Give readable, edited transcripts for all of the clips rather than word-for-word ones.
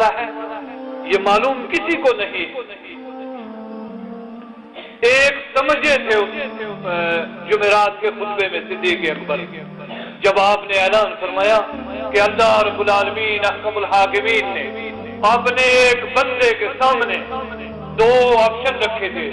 والا ہے یہ معلوم کسی کو نہیں۔ ایک سمجھے تھے جمعرات کے خطبے میں صدیق اکبر، جب آپ نے اعلان فرمایا کہ اللہ رب العالمین احکم الحاکمین نے اپنے ایک بندے کے سامنے دو آپشن رکھے تھے،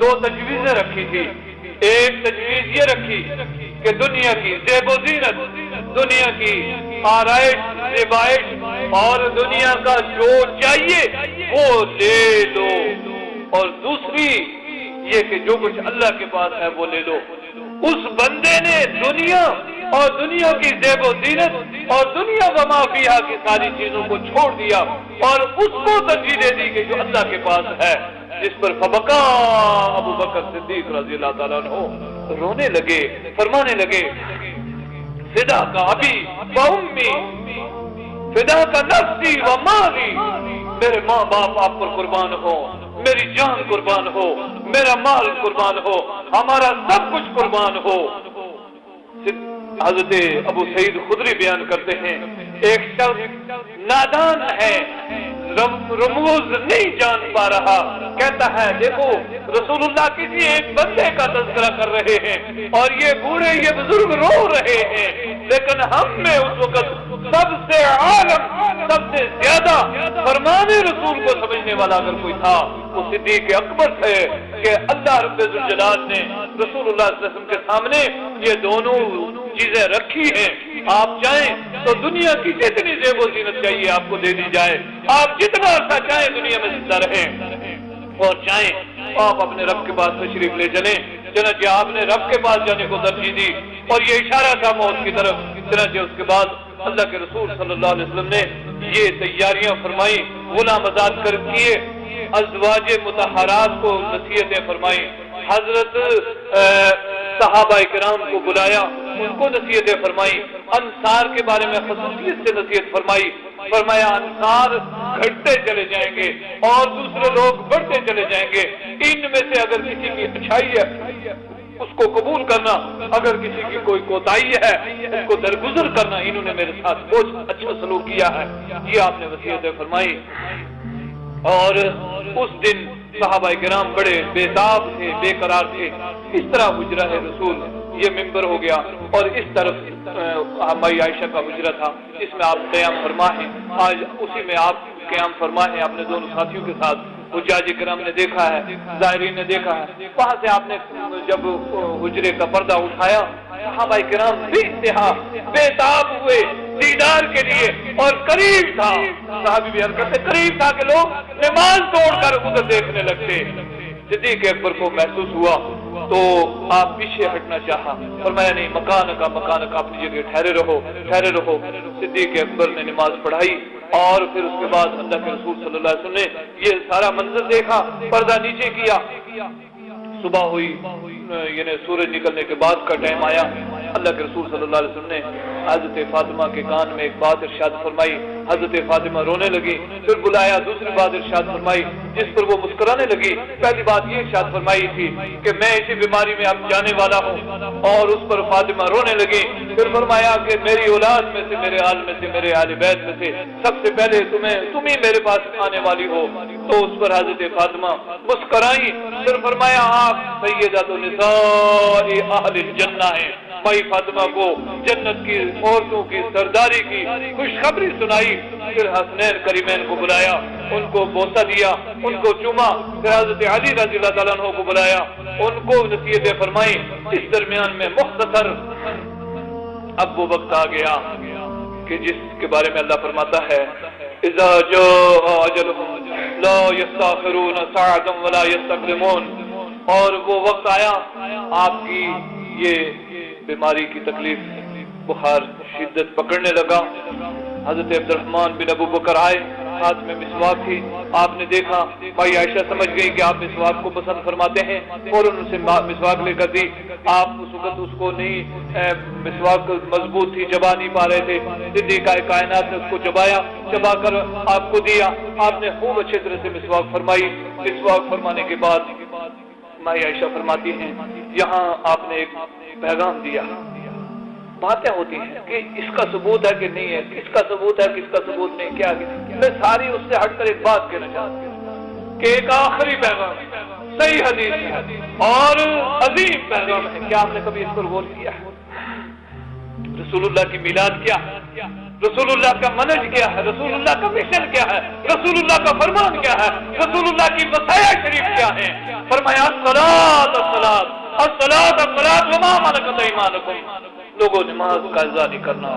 دو تجویزیں رکھی تھی۔ ایک تجویز یہ رکھی کہ دنیا کی زیب و زینت، دنیا کی آرائش زیبائش اور دنیا کا جو چاہیے وہ لے لو، اور دوسری یہ کہ جو کچھ اللہ کے پاس ہے وہ لے لو۔ اس بندے نے دنیا اور دنیا کی زیب و زینت اور دنیا وما فیہا کی ساری چیزوں کو چھوڑ دیا اور اس کو ترجیح دے دی کہ جو اللہ کے پاس ہے، جس پر فبکا ابو بکر صدیق رضی اللہ تعالیٰ عنہ رونے لگے، فرمانے لگے فدا کا ابی و امی، فدا کا نفسی و مالی، میرے ماں باپ آپ پر قربان ہو، میری جان قربان ہو، میرا مال قربان ہو، ہمارا سب کچھ قربان ہو۔ حضرت ابو سعید خدری بیان کرتے ہیں ایک شخص نادان ہے، رموز نہیں جان پا رہا، کہتا ہے دیکھو رسول اللہ کسی ایک بندے کا تذکرہ کر رہے ہیں اور یہ بوڑھے یہ بزرگ رو رہے ہیں، لیکن ہم میں اس وقت سب سے عالم، سب سے زیادہ فرمان رسول کو سمجھنے والا اگر کوئی تھا وہ صدیق اکبر تھے کہ اللہ رب الجلال نے رسول اللہ صلی اللہ علیہ وسلم کے سامنے یہ دونوں چیزیں رکھی ہیں، آپ چاہیں تو دنیا کی جتنی زیب و زینت چاہیے آپ کو دے دی جائے، آپ جتنا عرصہ چاہیں دنیا میں زندہ رہیں، اور چاہیں آپ اپنے رب کے پاس تشریف لے چلیں۔ چنانچہ آپ نے رب کے پاس جانے کو ترجیح دی اور یہ اشارہ تھا موت کی طرف۔ چنانچہ اس کے بعد اللہ کے رسول صلی اللہ علیہ وسلم نے یہ تیاریاں فرمائی، غلام آزاد کر کیے، ازواج مطہرات کو نصیحتیں فرمائی، حضرت صحابہ کرام کو بلایا، ان کو نصیحتیں فرمائی، انصار کے بارے میں خصوصیت سے نصیحت فرمائی، فرمایا انصار گھٹتے چلے جائیں گے اور دوسرے لوگ بڑھتے چلے جائیں گے، ان میں سے اگر کسی کی اچھائی ہے اس کو قبول کرنا، اگر کسی کی کوئی کوتاہی ہے اس کو درگزر کرنا، انہوں نے میرے ساتھ بہت اچھا سلوک کیا ہے، یہ آپ نے وصیتیں فرمائی۔ اور اس دن صحابہ کرام بڑے بےتاب تھے، بے قرار تھے، اس طرح حجرہ رسول یہ ممبر ہو گیا اور اس طرف ہماری عائشہ کا حجرہ تھا، اس میں آپ قیام فرما ہیں، آج اسی میں آپ قیام فرما ہیں اپنے دونوں ساتھیوں کے ساتھ۔ حجاج کرام نے دیکھا ہے، زائرین نے دیکھا ہے، وہاں سے آپ نے جب حجرے کا پردہ اٹھایا صحابہ کرام بے انتہا بےتاب ہوئے دیدار کے لیے، اور قریب تھا، صحابی بیان کرتے قریب تھا کہ لوگ نماز توڑ کر ادھر دیکھنے لگتے۔ صدیق اکبر کو محسوس ہوا تو آپ پیچھے ہٹنا چاہا، فرمایا نہیں، مکان کا اپنی جگہ ٹھہرے رہو۔ صدیق اکبر نے نماز پڑھائی اور پھر اس کے بعد اللہ کے رسول صلی اللہ علیہ وسلم نے یہ سارا منظر دیکھا، پردہ نیچے کیا، صبح ہوئی، یعنی سورج نکلنے کے بعد کا ٹائم آیا، اللہ کے رسول صلی اللہ علیہ وسلم نے حضرت فاطمہ کے کان میں ایک بات ارشاد فرمائی، حضرت فاطمہ رونے لگی، پھر بلایا، دوسری بات ارشاد فرمائی جس پر وہ مسکرانے لگی۔ پہلی بات یہ ارشاد فرمائی تھی کہ میں اسی بیماری میں اب جانے والا ہوں، اور اس پر فاطمہ رونے لگی۔ پھر فرمایا کہ میری اولاد میں سے، میرے آل میں سے، میرے اہل بیت میں سے سب سے پہلے تم ہی میرے پاس آنے والی ہو، تو اس پر حضرت فاطمہ مسکرائی۔ پھر فرمایا آپ سیدۃ النساء اہل الجنہ ہیں، مائی فاطمہ کو جنت کی عورتوں کی سرداری کی خوشخبری سنائی۔ پھر حسنین کریمین کو بلایا، ان کو بوسہ دیا، ان کو چوما، پھر حضرت علی رضی اللہ تعالیٰ عنہ کو بلایا، ان کو نصیحتیں فرمائی۔ اس درمیان میں مختصر اب وہ وقت آ گیا کہ جس کے بارے میں اللہ فرماتا ہے اذا جاء اجلهم لا يستاخرون ساعة ولا يستقدمون، اور وہ وقت آیا آپ کی یہ بیماری کی تکلیف، بخار شدت پکڑنے لگا۔ حضرت عبد الرحمن بن ابو بکر آئے، ہاتھ میں مسواک تھی، آپ نے دیکھا، بھائی عائشہ سمجھ گئی کہ آپ مسواک کو پسند فرماتے ہیں، فوراً اسے مسواک لے کر دی۔ آپ اس وقت اس کو نہیں، مسواک مضبوط تھی، چبا نہیں پا رہے تھے، صدیقہ کائنات نے اس کو چبایا، چبا کر آپ کو دیا۔ آپ نے خوب اچھے طرح سے مسواک فرمائی۔ مسواک فرمانے کے بعد مائی عائشہ فرماتی ہیں یہاں آپ نے ایک پیغام دیا، باتیں ہوتی ہیں کہ اس کا ثبوت ہے کہ نہیں ہے، کس کا ثبوت ہے کس کا ثبوت نہیں، کیا میں ساری اس سے ہٹ کر ایک بات کہنا چاہتا ہوں کہ ایک آخری پیغام صحیح حدیث ہے اور عظیم پیغام ہے. کیا آپ نے کبھی اس پر غور کیا ہے؟ رسول اللہ کی میلاد کیا ہے، رسول اللہ کا منہج کیا ہے، رسول اللہ کا مشن کیا ہے، رسول اللہ کا فرمان کیا ہے، رسول اللہ کی وصایا شریف کیا ہے؟ فرمایا الصلاۃ الصلاۃ الصلاۃ الصلاۃ وما ملکت ایمانکم. لوگوں نماز کا اضاء نہیں کرنا،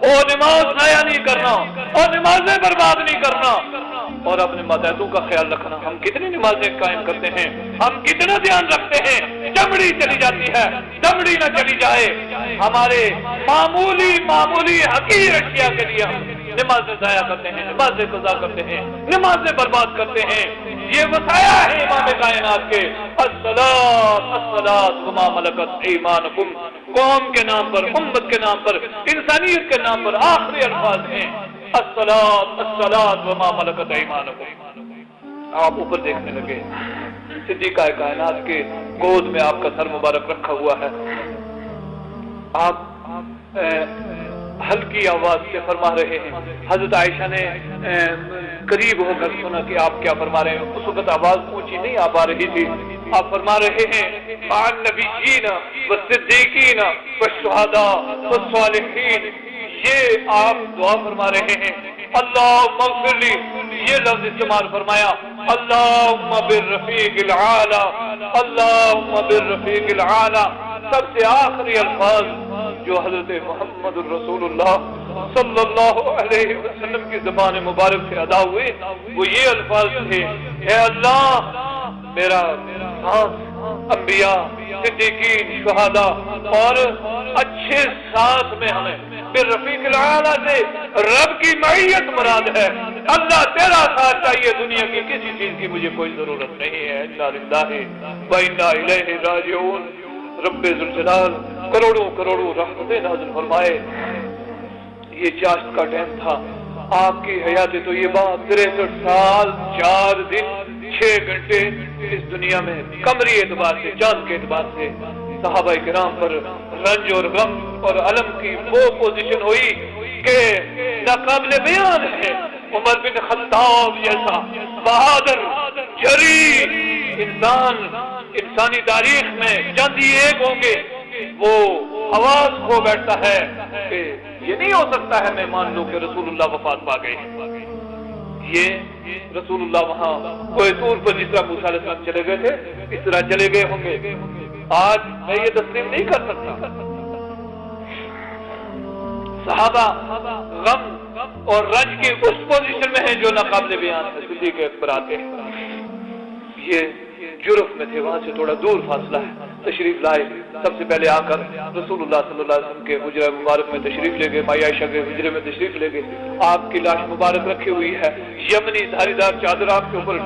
اور نماز ضائع نہیں کرنا، اور نمازیں برباد نہیں کرنا، اور اپنے ماتحتوں کا خیال رکھنا. ہم کتنی نمازیں قائم کرتے ہیں، ہم کتنا دھیان رکھتے ہیں، چمڑی چلی جاتی ہے، چمڑی نہ چلی جائے. ہمارے معمولی حقیر اشیاء کے لیے ہم نمازیں ضائع کرتے ہیں، نمازیں قضا کرتے ہیں، نمازیں برباد کرتے ہیں. یہ وصایا ہے امام کائنات کے الصلاۃ الصلاۃ وما ملکت ایمانکم. قوم کے نام پر، امت کے نام پر، انسانیت کے نام پر آخری الفاظ ہیں الصلاۃ الصلاۃ وما ملکت ایمانکم. آپ اوپر دیکھنے لگے، صدیقہ کائنات کے گود میں آپ کا سر مبارک رکھا ہوا ہے. آپ ہلکی آواز سے فرما رہے ہیں. حضرت عائشہ نے قریب ہو کر سنا کہ آپ کیا فرما رہے ہیں. اس وقت آواز اونچی نہیں آ پا رہی تھی. آپ فرما رہے ہیں عن نبیین والصدیقین والشہداء والصالحین. یہ آپ دعا فرما رہے ہیں اللہم اغفر لی. یہ لفظ استعمال فرمایا اللہم بالرفیق العالی، اللہم بالرفیق العالی. سب سے آخری الفاظ جو حضرت محمد الرسول اللہ صلی اللہ علیہ وسلم کی زبان مبارک سے ادا ہوئے وہ یہ الفاظ تھے اے اللہ میرا ساتھ انبیاء، صدیقین، شہداء اور اچھے ساتھ میں ہمیں بالرفیق الاعلی سے رب کی معیت مراد ہے. اللہ تیرا ساتھ چاہیے، دنیا کی کسی چیز کی مجھے کوئی ضرورت نہیں ہے. انا للہ و انا الیہ راجعون. رب ذوالجلال کروڑوں کروڑوں رحمتیں نازل فرمائے. یہ چاشت کا ٹائم تھا آپ کی حیات طیبہ 63 سال 4 دن 6 گھنٹے اس دنیا میں قمری اعتبار سے، چاند کے اعتبار سے صحابہ کرام پر رنج اور غم اور علم کی وہ پوزیشن ہوئی کہ ناقابل بیان ہے. عمر بن خطاب جیسا بہادر جری انسان انسانی تاریخ میں چند ہی ایک ہوں گے وہ آواز کھو بیٹھتا ہے کہ یہ نہیں ہو سکتا ہے میں مان لوں کہ رسول اللہ وفات پا گئے. یہ رسول اللہ وہاں کوہ طور پر جس طرح موسیٰ علیہ السلام چلے گئے تھے اس طرح چلے گئے ہوں گے. آج میں یہ تسلیم نہیں کر سکتا. صحابہ غم اور رنج کی اس پوزیشن میں ہیں جو ناقابل بیان ہے. صدیق اکبر آتے ہیں، یہ جرف میں تھے، وہاں سے تھوڑا دور فاصلہ ہے، تشریف لائے. سب سے پہلے آ کر رسول اللہ صلی اللہ علیہ وسلم کے حجرہ مبارک میں تشریف لے گئے، مائی عائشہ کے حجرے میں تشریف لے گئے. آپ کی لاش مبارک رکھی ہوئی ہے، یمنی دھاری دار چادر آپ کے اوپر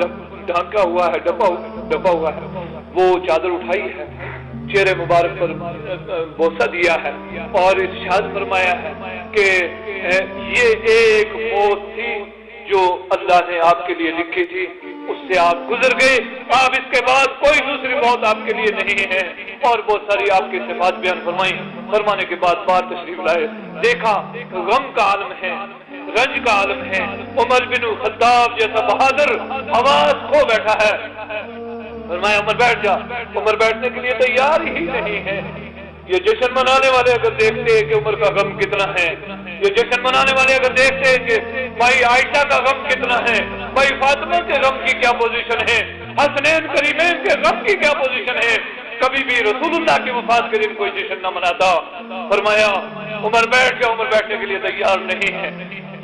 ڈھانکا ہوا ہے، ڈپا ہوا ہے. وہ چادر اٹھائی ہے، چہرے مبارک پر بوسہ دیا ہے اور ارشاد فرمایا ہے کہ یہ ایک موت تھی جو اللہ نے آپ کے لیے لکھی تھی، اس سے آپ گزر گئے، آپ اس کے بعد کوئی دوسری موت آپ کے لیے نہیں ہے. اور بہت ساری آپ کی صفات بیان فرمائی. فرمانے کے بعد بار تشریف لائے، دیکھا غم کا عالم ہے، رنج کا عالم ہے. عمر بن خطاب جیسا بہادر آواز کھو بیٹھا ہے. فرمایا عمر بیٹھ جا. عمر بیٹھنے کے لیے تیار ہی نہیں ہے. یہ جشن منانے والے اگر دیکھتے کہ عمر کا غم کتنا ہے، یہ جشن منانے والے اگر دیکھتے کہ بھائی عائشہ کا غم کتنا ہے، بھائی فاطمہ کے غم کی کیا پوزیشن ہے، حسنین کریمین کے غم کی کیا پوزیشن ہے، کبھی بھی رسول اللہ کی وفات کے دن کوئی جشن نہ مناتا. فرمایا عمر بیٹھ جا. عمر بیٹھنے کے لیے تیار نہیں ہے.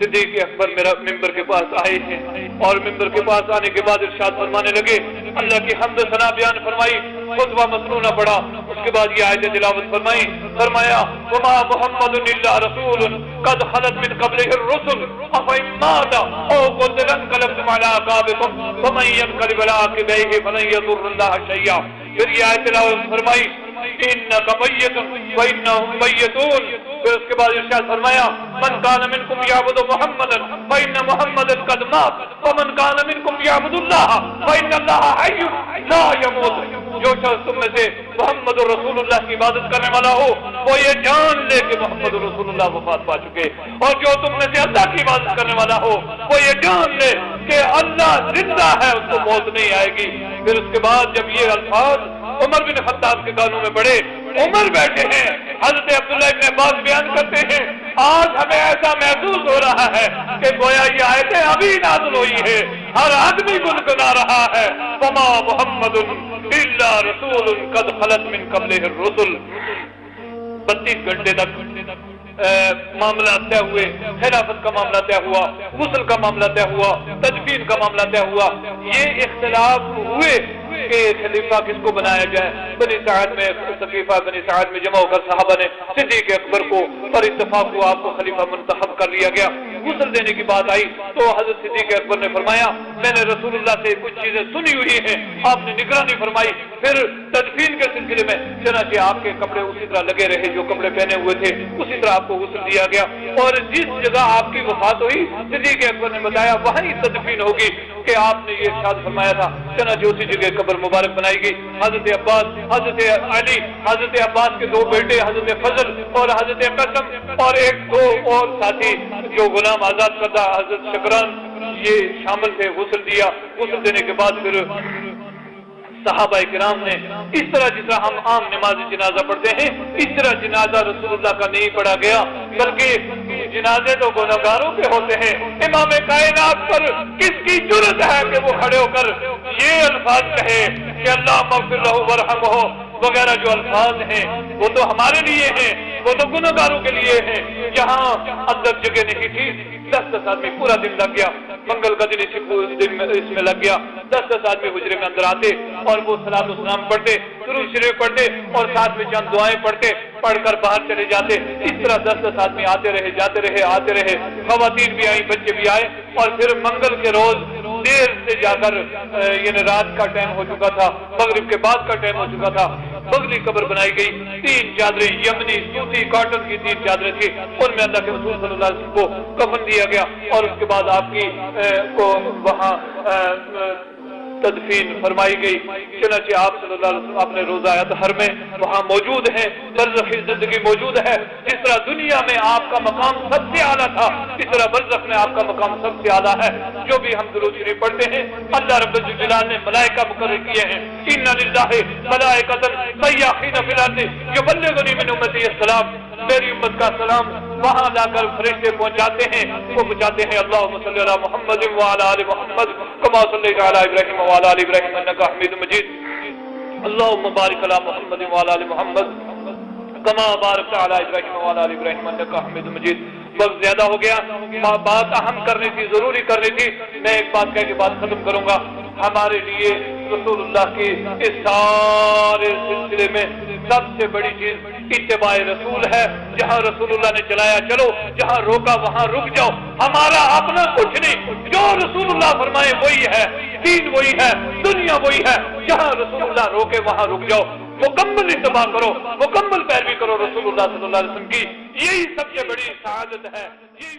صدیق اکبر میرا ممبر کے پاس آئے ہیں اور ممبر کے پاس آنے کے بعد ارشاد فرمانے لگے، اللہ کی حمد و ثنا بیان فرمائی، خطبہ مسنونہ پڑھا. اس کے بعد یہ آیت تلاوت فرمائی. فرمایا وما محمد الا رسول قد خلت من قبله الرسل افإن مات او قتل انقلبتم على اعقابكم ومن ينقلب على عقبيه فلن يضر الله شيئا. پھر یہ آیت تلاوت فرمائی انک میت وانہم میتون. پھر اس کے بعد ارشاد فرمایا من کان منکم یعبد محمدا فإن محمدا قد مات ومن كان منكم يعبد الله فإن الله حي لا يموت. جو شخص تم میں سے محمد رسول اللہ کی عبادت کرنے والا ہو وہ یہ جان لے کہ محمد رسول اللہ وفات پا چکے, اور جو تم میں سے اللہ کی عبادت کرنے والا ہو وہ یہ جان لے کہ اللہ زندہ ہے, اس کو موت نہیں آئے گی. پھر اس کے بعد جب یہ الفاظ عمر بن خطاب کے کانوں میں پڑے, عمر بیٹھے ہیں, حضرت عبداللہ ابن عباس بیان کرتے ہیں آج ہمیں ایسا محسوس ہو رہا ہے کہ گویا یہ آیتیں ابھی نازل ہوئی ہے, ہر آدمی گنگنا رہا ہے وما محمد الا رسول قد خلت من قبلہ الرسل. 32 گھنٹے تک معاملہ طے ہوئے, خلافت کا معاملہ طے ہوا, غسل کا معاملہ طے ہوا, تدفین کا معاملہ طے ہوا. یہ اختلاف ہوئے کہ خلیفہ کس کو بنایا جائے. بنی سعد میں سقیفہ بنی سعد میں جمع ہو کر صحابہ نے صدیق اکبر کو پر اتفاق ہوا, آپ کو خلیفہ منتخب کر لیا گیا. غسل دینے کی بات آئی تو حضرت صدیق اکبر نے فرمایا میں نے رسول اللہ سے کچھ چیزیں سنی ہوئی ہیں, آپ نے نگرانی فرمائی. پھر تدفین کے سلسلے میں چنانچہ آپ کے کپڑے اسی طرح لگے رہے جو کپڑے پہنے ہوئے تھے, اسی طرح آپ کو غسل دیا گیا, اور جس جگہ آپ کی وفات ہوئی صدیق اکبر نے بتایا وہیں تدفین ہوگی کہ آپ نے یہ ارشاد فرمایا تھا. چنانچہ اسی جگہ قبر مبارک بنائی گئی. حضرت عباس, حضرت علی, حضرت عباس کے 2 بیٹے حضرت فضل اور حضرت قاسم اور 2 اور ساتھی جو غلام آزاد کردہ حضرت شکران یہ شامل تھے. غسل دیا. غسل دینے کے بعد پھر صحابہ کرام نے اس طرح جس طرح ہم عام نماز جنازہ پڑھتے ہیں اس طرح جنازہ رسول اللہ کا نہیں پڑھا گیا, بلکہ جنازے تو گنہگاروں کے ہوتے ہیں. امام کائنات پر کس کی جرأت ہے کہ وہ کھڑے ہو کر یہ الفاظ کہے کہ اللہ مغفر لہ ورحمہ وغیرہ جو الفاظ ہیں وہ تو ہمارے لیے ہیں, وہ تو گنہگاروں کے لیے ہیں. جہاں اندر جگہ نہیں تھی 10 آدمی پورا دن لگ گیا, منگل کا دن اس میں لگ گیا. 10 آدمی حجرے میں اندر آتے اور وہ صلاۃ و سلام پڑھتے, درود شریف پڑھتے اور ساتھ میں چند دعائیں پڑھتے, پڑھ کر باہر چلے جاتے. اس طرح 10 آدمی آتے رہے جاتے رہے. خواتین بھی آئیں, بچے بھی آئے, اور پھر منگل کے روز دیر سے جا کر یعنی رات کا ٹائم ہو چکا تھا, مغرب کے بعد کا ٹائم ہو چکا تھا. بغلی قبر بنائی گئی. 3 چادریں یمنی سوتی کاٹن کی 3 چادریں تھی, ان میں اللہ کے رسول صلی اللہ علیہ وسلم کو کفن دیا گیا, اور اس کے بعد آپ کی کو وہاں تدفین فرمائی گئی. چنانچہ آپ صلی اللہ علیہ وسلم اپنے روزہ اطہر میں وہاں موجود ہیں, برزخی زندگی موجود ہے. جس طرح دنیا میں آپ کا مقام سب سے اعلیٰ تھا اس طرح برزخ میں آپ کا مقام سب سے اعلیٰ ہے. جو بھی ہم درود شریف پڑھتے ہیں اللہ رب الجلال نے ملائکہ مقرر کیے ہیں. ان للہ ملائکۃ سیاحین فی الارض یبلغنی من امتی السلام, میری امت کا سلام وہاں لا کر فرشتے پہنچاتے ہیں, وہ پہنچاتے ہیں اللہم صلی علی محمد وعلی آل محمد کما صلیت علی ابراہیم وعلی آل ابراہیم انک حمید مجید. اللہم بارک علی محمد وعلی آل محمد کما بارکت علی ابراہیم وعلی آل ابراہیم انک حمید مجید. وقت زیادہ ہو گیا, بات اہم کرنی تھی, ضروری کرنی تھی. میں ایک بات کہہ کے بات ختم کروں گا. ہمارے لیے رسول اللہ کی اس سارے سلسلے میں سب سے بڑی چیز اتباع رسول ہے. جہاں رسول اللہ نے چلایا چلو, جہاں روکا وہاں رک جاؤ. ہمارا اپنا کچھ نہیں, جو رسول اللہ فرمائے وہی ہے, دین وہی ہے, دنیا وہی ہے. جہاں رسول اللہ روکے وہاں رک جاؤ, مکمل اتباع کرو, مکمل پیروی کرو رسول اللہ صلی اللہ علیہ وسلم کی. یہی سب سے بڑی سعادت ہے. یہی